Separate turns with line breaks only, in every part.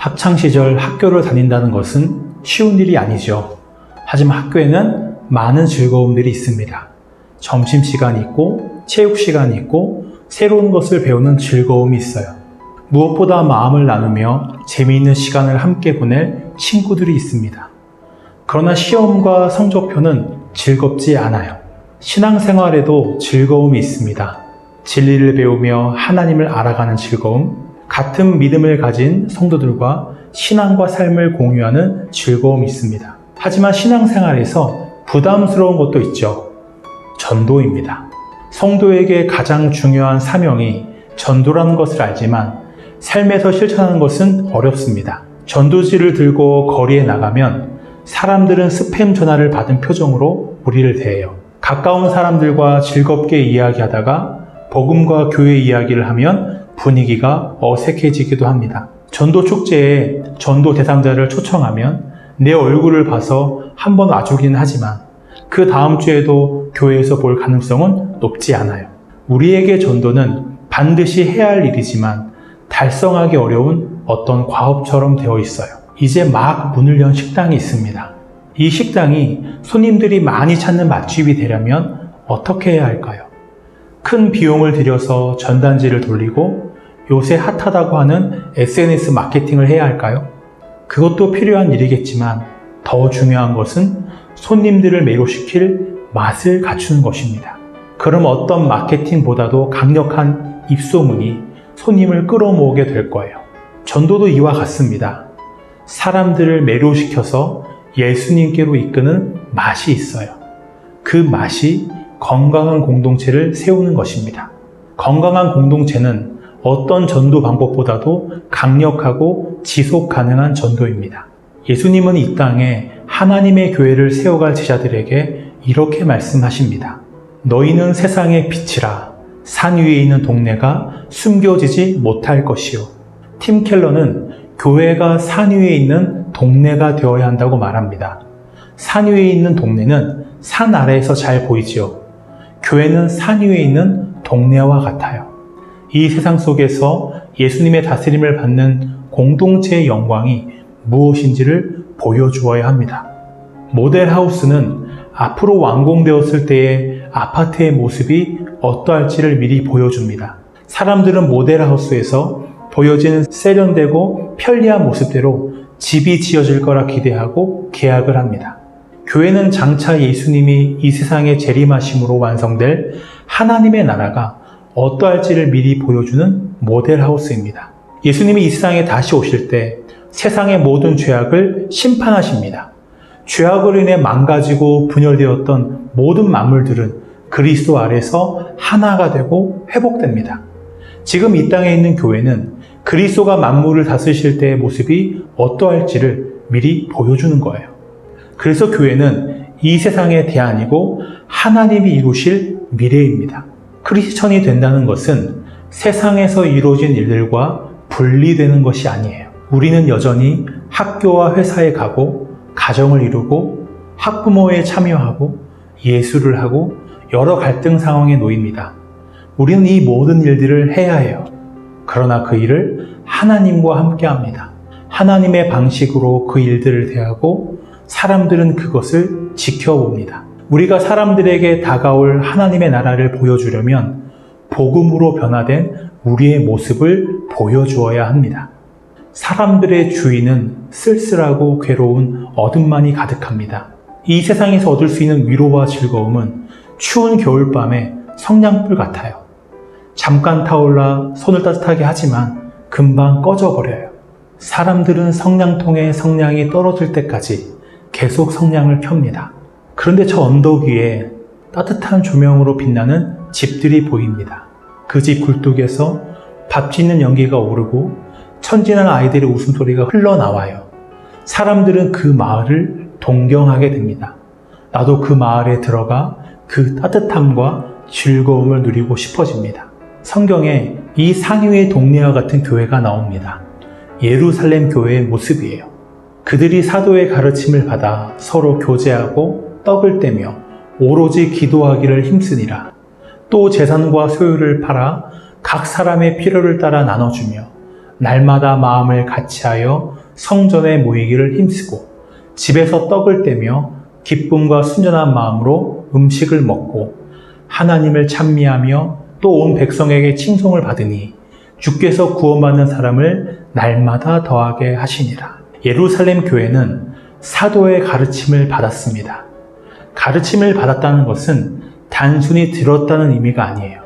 학창시절 학교를 다닌다는 것은 쉬운 일이 아니죠. 하지만 학교에는 많은 즐거움들이 있습니다. 점심시간이 있고 체육시간이 있고 새로운 것을 배우는 즐거움이 있어요. 무엇보다 마음을 나누며 재미있는 시간을 함께 보낼 친구들이 있습니다. 그러나 시험과 성적표는 즐겁지 않아요. 신앙생활에도 즐거움이 있습니다. 진리를 배우며 하나님을 알아가는 즐거움, 같은 믿음을 가진 성도들과 신앙과 삶을 공유하는 즐거움이 있습니다. 하지만 신앙생활에서 부담스러운 것도 있죠. 전도입니다. 성도에게 가장 중요한 사명이 전도라는 것을 알지만 삶에서 실천하는 것은 어렵습니다. 전도지를 들고 거리에 나가면 사람들은 스팸 전화를 받은 표정으로 우리를 대해요. 가까운 사람들과 즐겁게 이야기하다가 복음과 교회 이야기를 하면 분위기가 어색해지기도 합니다. 전도 축제에 전도 대상자를 초청하면 내 얼굴을 봐서 한번 와주기는 하지만 그 다음 주에도 교회에서 볼 가능성은 높지 않아요. 우리에게 전도는 반드시 해야 할 일이지만 달성하기 어려운 어떤 과업처럼 되어 있어요. 이제 막 문을 연 식당이 있습니다. 이 식당이 손님들이 많이 찾는 맛집이 되려면 어떻게 해야 할까요? 큰 비용을 들여서 전단지를 돌리고 요새 핫하다고 하는 SNS 마케팅을 해야 할까요? 그것도 필요한 일이겠지만 더 중요한 것은 손님들을 매료시킬 맛을 갖추는 것입니다. 그럼 어떤 마케팅보다도 강력한 입소문이 손님을 끌어모으게 될 거예요. 전도도 이와 같습니다. 사람들을 매료시켜서 예수님께로 이끄는 맛이 있어요. 그 맛이 건강한 공동체를 세우는 것입니다. 건강한 공동체는 어떤 전도 방법보다도 강력하고 지속 가능한 전도입니다. 예수님은 이 땅에 하나님의 교회를 세워갈 제자들에게 이렇게 말씀하십니다. 너희는 세상의 빛이라. 산 위에 있는 동네가 숨겨지지 못할 것이요. 팀 켈러는 교회가 산 위에 있는 동네가 되어야 한다고 말합니다. 산 위에 있는 동네는 산 아래에서 잘 보이지요. 교회는 산 위에 있는 동네와 같아요. 이 세상 속에서 예수님의 다스림을 받는 공동체의 영광이 무엇인지를 보여주어야 합니다. 모델하우스는 앞으로 완공되었을 때의 아파트의 모습이 어떠할지를 미리 보여줍니다. 사람들은 모델하우스에서 보여지는 세련되고 편리한 모습대로 집이 지어질 거라 기대하고 계약을 합니다. 교회는 장차 예수님이 이 세상에 재림하심으로 완성될 하나님의 나라가 어떠할지를 미리 보여주는 모델하우스입니다. 예수님이 이 세상에 다시 오실 때 세상의 모든 죄악을 심판하십니다. 죄악으로 인해 망가지고 분열되었던 모든 만물들은 그리스도 아래서 하나가 되고 회복됩니다. 지금 이 땅에 있는 교회는 그리스도가 만물을 다스리실 때의 모습이 어떠할지를 미리 보여주는 거예요. 그래서 교회는 이 세상의 대안이고 하나님이 이루실 미래입니다. 크리스천이 된다는 것은 세상에서 이루어진 일들과 분리되는 것이 아니에요. 우리는 여전히 학교와 회사에 가고 가정을 이루고 학부모에 참여하고 예술을 하고 여러 갈등 상황에 놓입니다. 우리는 이 모든 일들을 해야 해요. 그러나 그 일을 하나님과 함께 합니다. 하나님의 방식으로 그 일들을 대하고 사람들은 그것을 지켜봅니다. 우리가 사람들에게 다가올 하나님의 나라를 보여주려면 복음으로 변화된 우리의 모습을 보여주어야 합니다. 사람들의 주위는 쓸쓸하고 괴로운 어둠만이 가득합니다. 이 세상에서 얻을 수 있는 위로와 즐거움은 추운 겨울밤의 성냥불 같아요. 잠깐 타올라 손을 따뜻하게 하지만 금방 꺼져버려요. 사람들은 성냥통에 성냥이 떨어질 때까지 계속 성냥을 켭니다. 그런데 저 언덕 위에 따뜻한 조명으로 빛나는 집들이 보입니다. 그 집 굴뚝에서 밥 짓는 연기가 오르고 천진한 아이들의 웃음소리가 흘러나와요. 사람들은 그 마을을 동경하게 됩니다. 나도 그 마을에 들어가 그 따뜻함과 즐거움을 누리고 싶어집니다. 성경에 이 산 위의 동네와 같은 교회가 나옵니다. 예루살렘 교회의 모습이에요. 그들이 사도의 가르침을 받아 서로 교제하고 떡을 떼며 오로지 기도하기를 힘쓰니라. 또 재산과 소유를 팔아 각 사람의 필요를 따라 나눠주며 날마다 마음을 같이하여 성전에 모이기를 힘쓰고 집에서 떡을 떼며 기쁨과 순전한 마음으로 음식을 먹고 하나님을 찬미하며 또 온 백성에게 칭송을 받으니 주께서 구원받는 사람을 날마다 더하게 하시니라. 예루살렘 교회는 사도의 가르침을 받았습니다. 가르침을 받았다는 것은 단순히 들었다는 의미가 아니에요.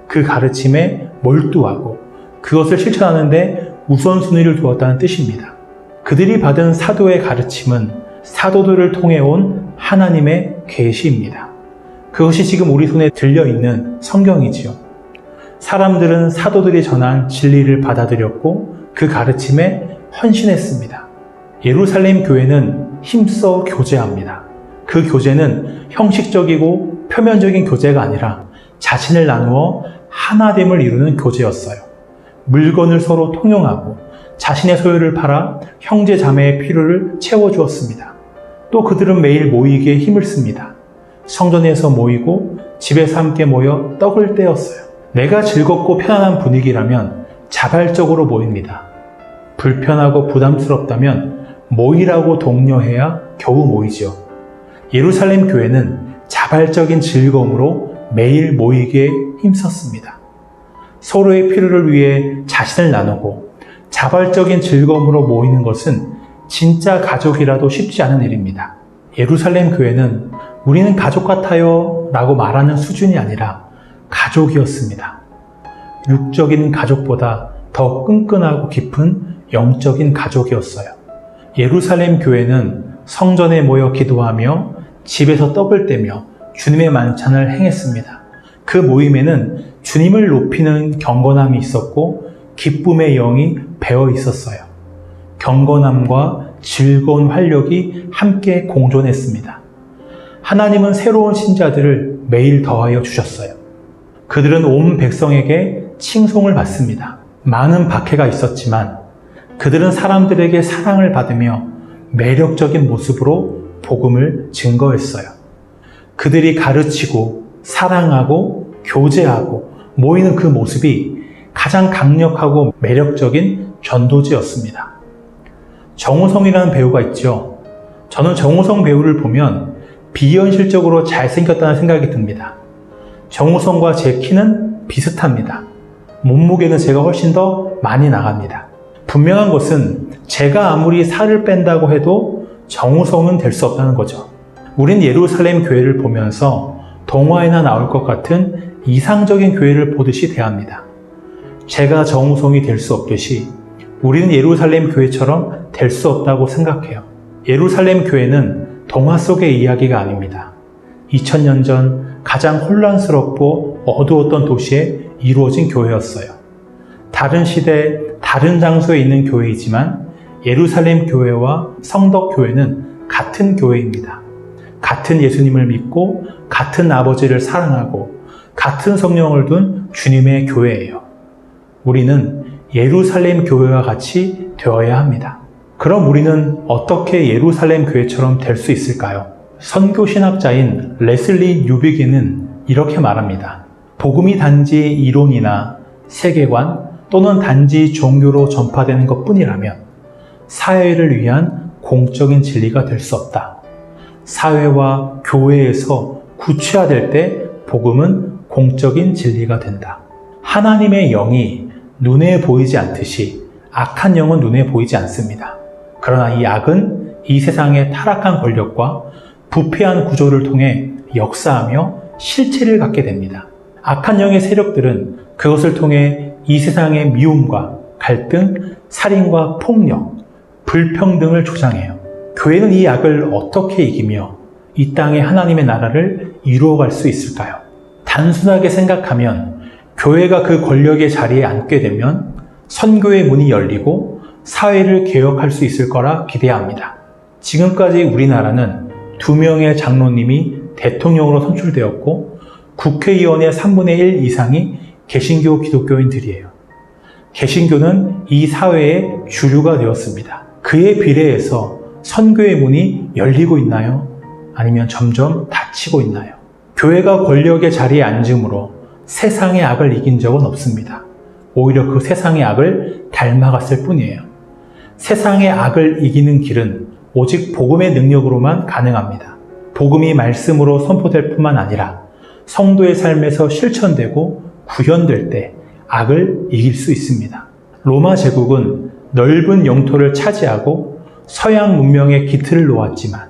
그 가르침에 몰두하고 그것을 실천하는데 우선순위를 두었다는 뜻입니다. 그들이 받은 사도의 가르침은 사도들을 통해 온 하나님의 계시입니다. 그것이 지금 우리 손에 들려있는 성경이지요. 사람들은 사도들이 전한 진리를 받아들였고 그 가르침에 헌신했습니다. 예루살렘 교회는 힘써 교제합니다. 그 교제는 형식적이고 표면적인 교제가 아니라 자신을 나누어 하나됨을 이루는 교제였어요. 물건을 서로 통용하고 자신의 소유를 팔아 형제 자매의 필요를 채워주었습니다. 또 그들은 매일 모이기에 힘을 씁니다. 성전에서 모이고 집에서 함께 모여 떡을 떼었어요. 내가 즐겁고 편안한 분위기라면 자발적으로 모입니다. 불편하고 부담스럽다면 모이라고 독려해야 겨우 모이죠. 예루살렘 교회는 자발적인 즐거움으로 매일 모이기에 힘썼습니다. 서로의 필요를 위해 자신을 나누고 자발적인 즐거움으로 모이는 것은 진짜 가족이라도 쉽지 않은 일입니다. 예루살렘 교회는 우리는 가족 같아요 라고 말하는 수준이 아니라 가족이었습니다. 육적인 가족보다 더 끈끈하고 깊은 영적인 가족이었어요. 예루살렘 교회는 성전에 모여 기도하며 집에서 떡을 떼며 주님의 만찬을 행했습니다. 그 모임에는 주님을 높이는 경건함이 있었고 기쁨의 영이 배어 있었어요. 경건함과 즐거운 활력이 함께 공존했습니다. 하나님은 새로운 신자들을 매일 더하여 주셨어요. 그들은 온 백성에게 칭송을 받습니다. 많은 박해가 있었지만 그들은 사람들에게 사랑을 받으며 매력적인 모습으로 복음을 증거했어요. 그들이 가르치고 사랑하고 교제하고 모이는 그 모습이 가장 강력하고 매력적인 전도지였습니다. 정우성이라는 배우가 있죠. 저는 정우성 배우를 보면 비현실적으로 잘생겼다는 생각이 듭니다. 정우성과 제 키는 비슷합니다. 몸무게는 제가 훨씬 더 많이 나갑니다. 분명한 것은 제가 아무리 살을 뺀다고 해도 정우성은 될 수 없다는 거죠. 우린 예루살렘 교회를 보면서 동화에나 나올 것 같은 이상적인 교회를 보듯이 대합니다. 제가 정우성이 될 수 없듯이 우리는 예루살렘 교회처럼 될 수 없다고 생각해요. 예루살렘 교회는 동화 속의 이야기가 아닙니다. 2000년 전 가장 혼란스럽고 어두웠던 도시에 이루어진 교회였어요. 다른 시대, 다른 장소에 있는 교회이지만 예루살렘 교회와 성덕 교회는 같은 교회입니다. 같은 예수님을 믿고 같은 아버지를 사랑하고 같은 성령을 둔 주님의 교회예요. 우리는 예루살렘 교회와 같이 되어야 합니다. 그럼 우리는 어떻게 예루살렘 교회처럼 될 수 있을까요? 선교신학자인 레슬리 뉴비기는 이렇게 말합니다. 복음이 단지 이론이나 세계관 또는 단지 종교로 전파되는 것뿐이라면 사회를 위한 공적인 진리가 될 수 없다. 사회와 교회에서 구체화될 때 복음은 공적인 진리가 된다. 하나님의 영이 눈에 보이지 않듯이 악한 영은 눈에 보이지 않습니다. 그러나 이 악은 이 세상의 타락한 권력과 부패한 구조를 통해 역사하며 실체를 갖게 됩니다. 악한 영의 세력들은 그것을 통해 이 세상의 미움과 갈등, 살인과 폭력, 불평등을 조장해요. 교회는 이 악을 어떻게 이기며 이 땅에 하나님의 나라를 이루어갈 수 있을까요? 단순하게 생각하면 교회가 그 권력의 자리에 앉게 되면 선교의 문이 열리고 사회를 개혁할 수 있을 거라 기대합니다. 지금까지 우리나라는 2명의 장로님이 대통령으로 선출되었고 국회의원의 3분의 1 이상이 개신교 기독교인들이에요. 개신교는 이 사회의 주류가 되었습니다. 그에 비례해서 선교의 문이 열리고 있나요? 아니면 점점 닫히고 있나요? 교회가 권력의 자리에 앉음으로 세상의 악을 이긴 적은 없습니다. 오히려 그 세상의 악을 닮아갔을 뿐이에요. 세상의 악을 이기는 길은 오직 복음의 능력으로만 가능합니다. 복음이 말씀으로 선포될 뿐만 아니라 성도의 삶에서 실천되고 구현될 때 악을 이길 수 있습니다. 로마 제국은 넓은 영토를 차지하고 서양 문명의 기틀을 놓았지만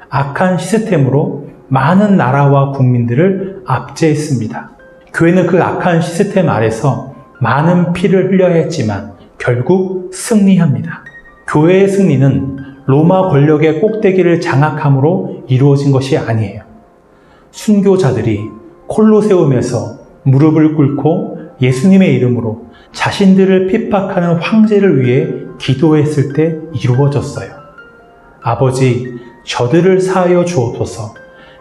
악한 시스템으로 많은 나라와 국민들을 압제했습니다. 교회는 그 악한 시스템 아래서 많은 피를 흘려야 했지만 결국 승리합니다. 교회의 승리는 로마 권력의 꼭대기를 장악함으로 이루어진 것이 아니에요. 순교자들이 콜로세움에서 무릎을 꿇고 예수님의 이름으로 자신들을 핍박하는 황제를 위해 기도했을 때 이루어졌어요. 아버지, 저들을 사하여 주옵소서.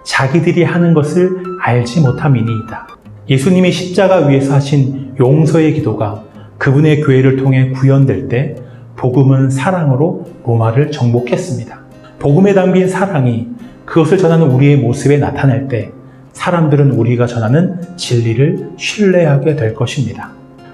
자기들이 하는 것을 알지 못함이니이다. 예수님이 십자가 위에서 하신 용서의 기도가 그분의 교회를 통해 구현될 때 복음은 사랑으로 로마를 정복했습니다. 복음에 담긴 사랑이 그것을 전하는 우리의 모습에 나타날 때 사람들은 우리가 전하는 진리를 신뢰하게 될 것입니다.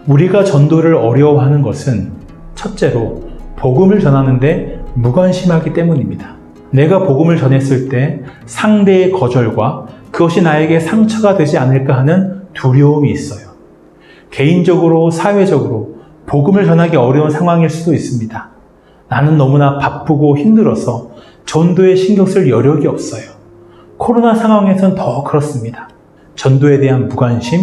우리가 전도를 어려워하는 것은 첫째로 복음을 전하는데 무관심하기 때문입니다. 내가 복음을 전했을 때 상대의 거절과 그것이 나에게 상처가 되지 않을까 하는 두려움이 있어요. 개인적으로, 사회적으로 복음을 전하기 어려운 상황일 수도 있습니다. 나는 너무나 바쁘고 힘들어서 전도에 신경 쓸 여력이 없어요. 코로나 상황에선 더 그렇습니다. 전도에 대한 무관심,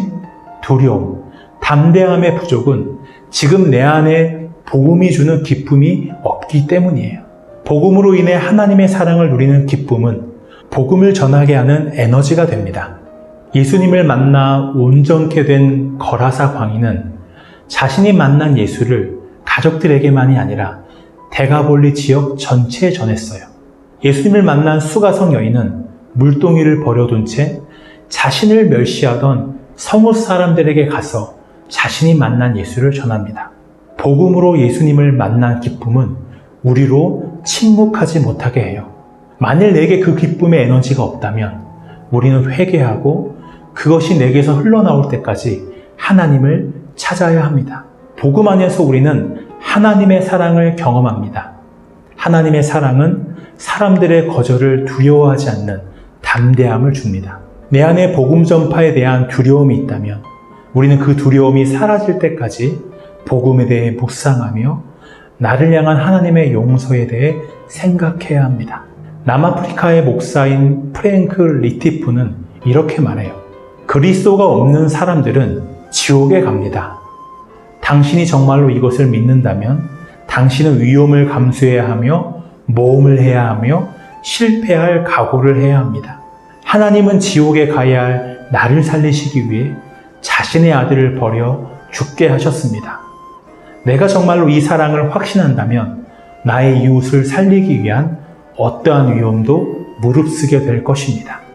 두려움, 담대함의 부족은 지금 내 안에 복음이 주는 기쁨이 없기 때문이에요. 복음으로 인해 하나님의 사랑을 누리는 기쁨은 복음을 전하게 하는 에너지가 됩니다. 예수님을 만나 온전케 된 거라사 광인은 자신이 만난 예수를 가족들에게만이 아니라 대가볼리 지역 전체에 전했어요. 예수님을 만난 수가성 여인은 물동이를 버려둔 채 자신을 멸시하던 성읍 사람들에게 가서 자신이 만난 예수를 전합니다. 복음으로 예수님을 만난 기쁨은 우리로 침묵하지 못하게 해요. 만일 내게 그 기쁨의 에너지가 없다면 우리는 회개하고 그것이 내게서 흘러나올 때까지 하나님을 찾아야 합니다. 복음 안에서 우리는 하나님의 사랑을 경험합니다. 하나님의 사랑은 사람들의 거절을 두려워하지 않는 담대함을 줍니다. 내 안에 복음 전파에 대한 두려움이 있다면 우리는 그 두려움이 사라질 때까지 복음에 대해 묵상하며 나를 향한 하나님의 용서에 대해 생각해야 합니다. 남아프리카의 목사인 프랭크 리티프는 이렇게 말해요. 그리스도가 없는 사람들은 지옥에 갑니다. 당신이 정말로 이것을 믿는다면 당신은 위험을 감수해야 하며 모험을 해야 하며 실패할 각오를 해야 합니다. 하나님은 지옥에 가야 할 나를 살리시기 위해 자신의 아들을 버려 죽게 하셨습니다. 내가 정말로 이 사랑을 확신한다면 나의 이웃을 살리기 위한 어떠한 위험도 무릅쓰게 될 것입니다.